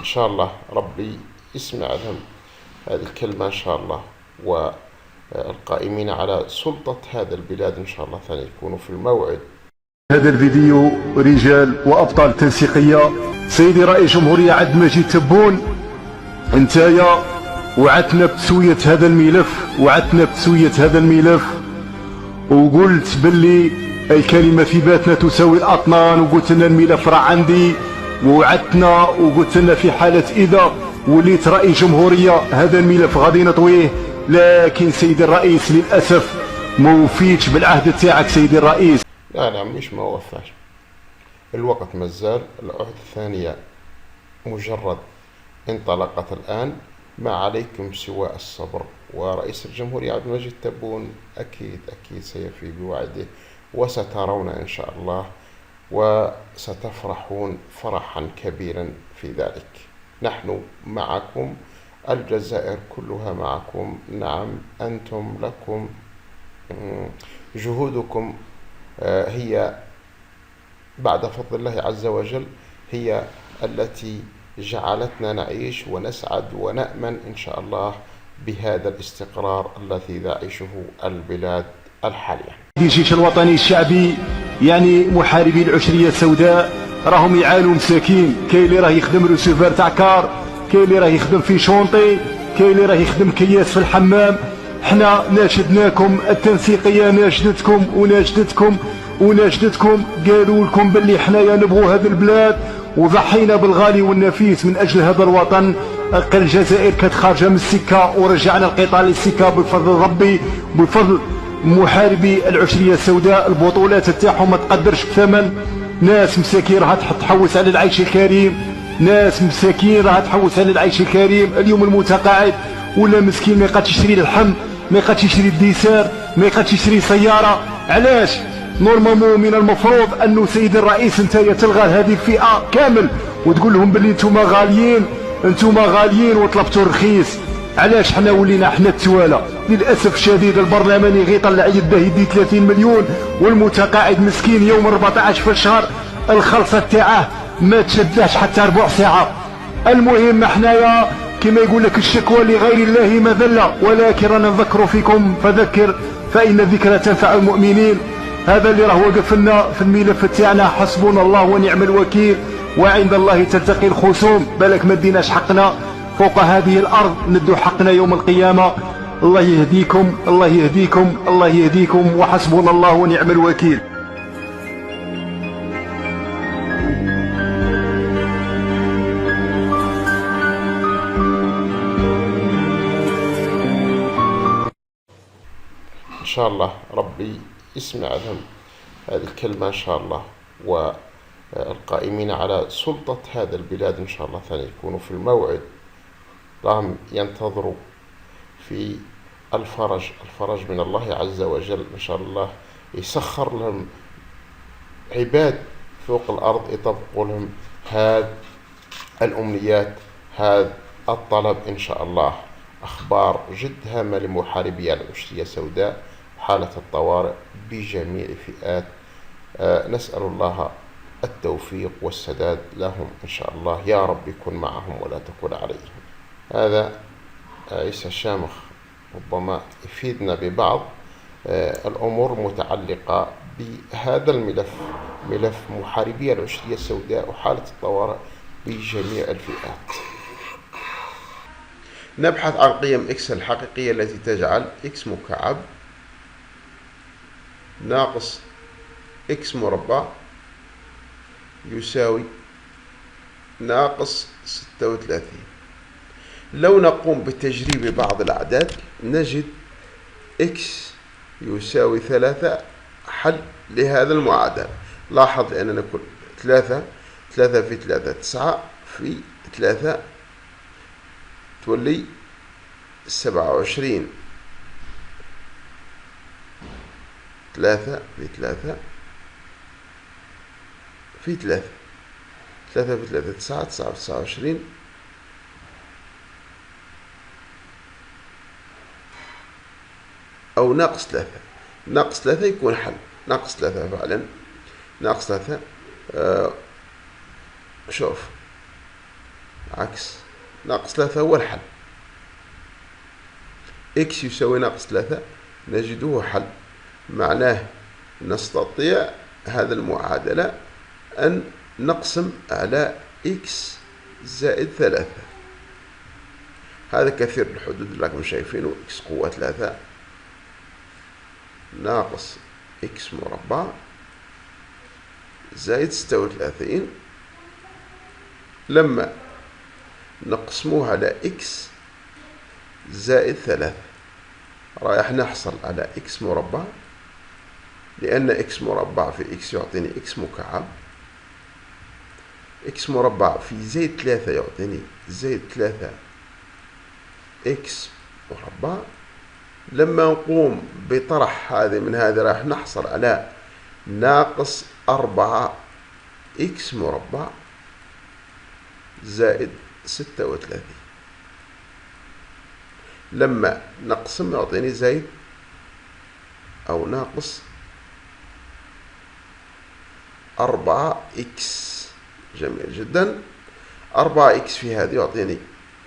إن شاء الله ربي يسمع لهم هذه الكلمة إن شاء الله، والقائمين على سلطة هذا البلاد إن شاء الله ثاني يكونوا في الموعد. هذا الفيديو رجال وأبطال تنسيقية. سيدي رئيس جمهورية عبد المجيد تبون، انتايا وعدتنا بتسوية هذا الملف، وقلت باللي الكلمة في باتنا تساوي الأطنان، وقلت لنا الملف راه عندي، ووعدتنا وقلت لنا في حالة إذا وليت رئيس جمهورية هذا الملف غادي نطويه. لكن سيدي الرئيس للأسف ما وفيتش بالعهد تاعك سيدي الرئيس. لا مش ما وفاش، الوقت مازال، العهد الثانية مجرد انطلقت الآن، ما عليكم سوى الصبر، ورئيس الجمهورية عبد المجيد تبون أكيد سيفي بوعده، وسترون إن شاء الله، وستفرحون فرحا كبيرا في ذلك. نحن معكم، الجزائر كلها معكم. نعم، أنتم لكم جهودكم هي بعد فضل الله عز وجل هي التي جعلتنا نعيش ونسعد ونأمن إن شاء الله بهذا الاستقرار الذي يعيشه البلاد الحالية. الجيش الوطني الشعبي يعني محاربي العشرية السوداء راهم يعانوا مساكين، كاين اللي راه يخدم روسيفر تاع كار، كاين اللي راه يخدم في شونطي، كاين اللي راه يخدم كياس في الحمام. حنا ناشدناكم التنسيقية، وناشدتكم قالوا لكم باللي حنايا نبغوا هذه البلاد، وضحينا بالغالي والنفيس من اجل هذا الوطن. الجزائر كانت خارجه من السكه ورجعنا القطار للسكه بفضل ربي، بفضل محاربي العشريه السوداء. البطولات تاعهم ما تقدرش بثمن. ناس مساكين راها تحوس على العيش الكريم، اليوم المتقاعد ولا مسكين ما يقدرش يشري اللحم، ما يقدرش يشري الديسار، ما يقدرش يشري سياره. علاش؟ نورمالمون من المفروض انه سيد الرئيس انت تلغى هذه الفئه كامل وتقول لهم باللي انتم غاليين وطلبتوا رخيص. علاش حنا ولينا حنا التوالى؟ للاسف الشديد البرلماني غي طلع يده يدي 30 مليون، والمتقاعد مسكين يوم 14 في الشهر الخلصه تاعه ما تشداش حتى ربع ساعه. المهم حنايا كما يقول لك الشكوى لغير الله مذله، ولكن رانا نذكر فيكم فذكر فإن الذكرى تنفع المؤمنين. هذا اللي راه وقف لنا في الملف تاعنا، حسبنا الله ونعم الوكيل، وعند الله تلتقي الخصوم. بالك ما ديناش حقنا فوق هذه الارض، ندو حقنا يوم القيامه. الله يهديكم وحسبنا الله ونعم الوكيل. إن شاء الله ربي يسمع لهم هذه الكلمة إن شاء الله، والقائمين على سلطة هذا البلاد إن شاء الله ثاني يكونوا في الموعد، راهم ينتظروا في الفرج من الله عز وجل. إن شاء الله يسخر لهم عباد فوق الأرض يطبقوا لهم هذه الأمنيات، هذا الطلب إن شاء الله. أخبار جد هامة لمحاربي العشرية السوداء، حالة الطوارئ بجميع الفئات. نسأل الله التوفيق والسداد لهم إن شاء الله، يا رب يكن معهم ولا تكن عليهم. هذا عيسى الشامخ ربما يفيدنا ببعض الأمور متعلقة بهذا الملف، ملف محاربي العشرية السوداء وحالة الطوارئ بجميع الفئات. نبحث عن قيم إكس الحقيقية التي تجعل إكس مكعب ناقص إكس مربع يساوي ناقص 36. لو نقوم بتجريب بعض الأعداد نجد إكس يساوي 3 حل لهذا المعادلة. لاحظ أننا نقول 3 في 3 9 في 3 تولي 27. 3 في 3 في 3 في 3 9 في 29 أو ناقص 3. ناقص 3 يكون حل، ناقص 3 فعلا، ناقص 3 شوف عكس ناقص 3 هو الحل. إكس يساوي ناقص 3 نجده حل. معناه نستطيع هذا المعادلة أن نقسم على إكس زائد 3. هذا كثير الحدود اللي راكم شايفينه. إكس قوة 3 ناقص إكس مربع زائد 36. لما نقسموه على إكس زائد 3 رايح نحصل على إكس مربع، لأن إكس مربع في إكس يعطيني إكس مكعب. إكس مربع في زائد 3 يعطيني زائد 3 إكس مربع. لما نقوم بطرح هذه من هذه راح نحصل على ناقص 4 إكس مربع زائد 36. لما نقسم يعطيني زائد أو ناقص 4 إكس. جميل جدا. 4 إكس في هذه يعطيني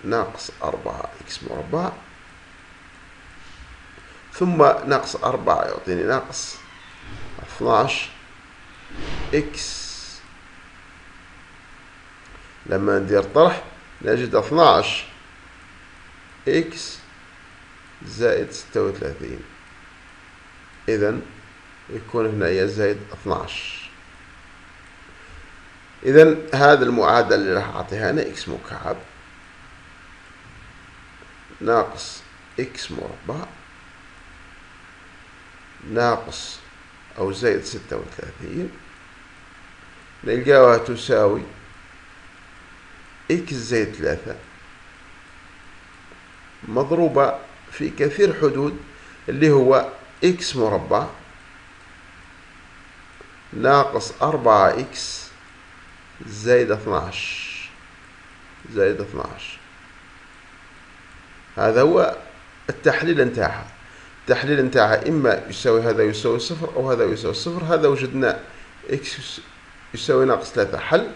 ناقص 4 إكس مربع، ثم ناقص 4 يعطيني ناقص 12 إكس. لما ندير طرح نجد 12 إكس زائد 36. إذن يكون هنا زائد 12. إذن هذا المعادلة اللي راح أعطيها أنا إكس مكعب ناقص إكس مربع ناقص أو زائد 36 نلقاها تساوي إكس زائد 3 مضروبة في كثير حدود اللي هو إكس مربع ناقص 4 إكس زائد 12 زائد 12. هذا هو التحليل نتاعها. التحليل نتاعها إما يساوي هذا يساوي 0 أو هذا يساوي 0. هذا وجدنا إكس يساوي ناقص 3 حل.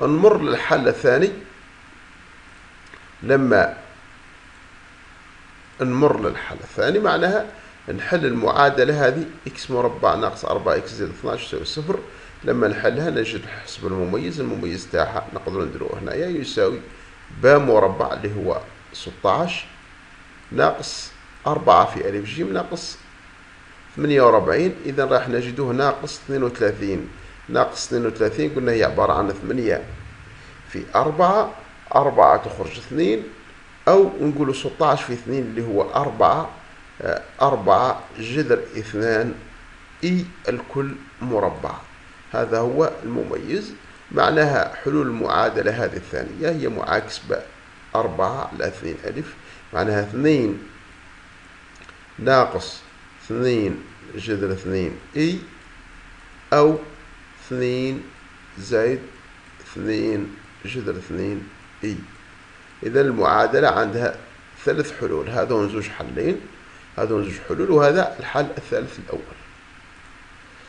نمر للحل الثاني. لما نمر للحل الثاني معناها نحل المعادلة هذه إكس مربع ناقص 4 إكس زائد 12 يساوي 0. لما نحلها نجد حسب المميز. المميز تاعها نقدروا نديروه هنايا يساوي باء مربع اللي هو 16 ناقص 4 في ألف جيم ناقص 48. إذا راح نجده ناقص 32. ناقص 32 قلنا هي عبارة عن 8 في 4. 4 تخرج 2 أو نقول 16 في 2 اللي هو 4. 4 جذر 2 إي الكل مربع. هذا هو المميز. معناها حلول المعادلة هذه الثانية هي معاكس باء 4 على 2 ألف. معناها 2 ناقص 2 جذر 2 إي أو 2 زائد 2 جذر 2 إي. إذا المعادلة عندها 3 حلول. هذون زوج حلين، هذون زوج حلول، وهذا الحل الثالث الأول.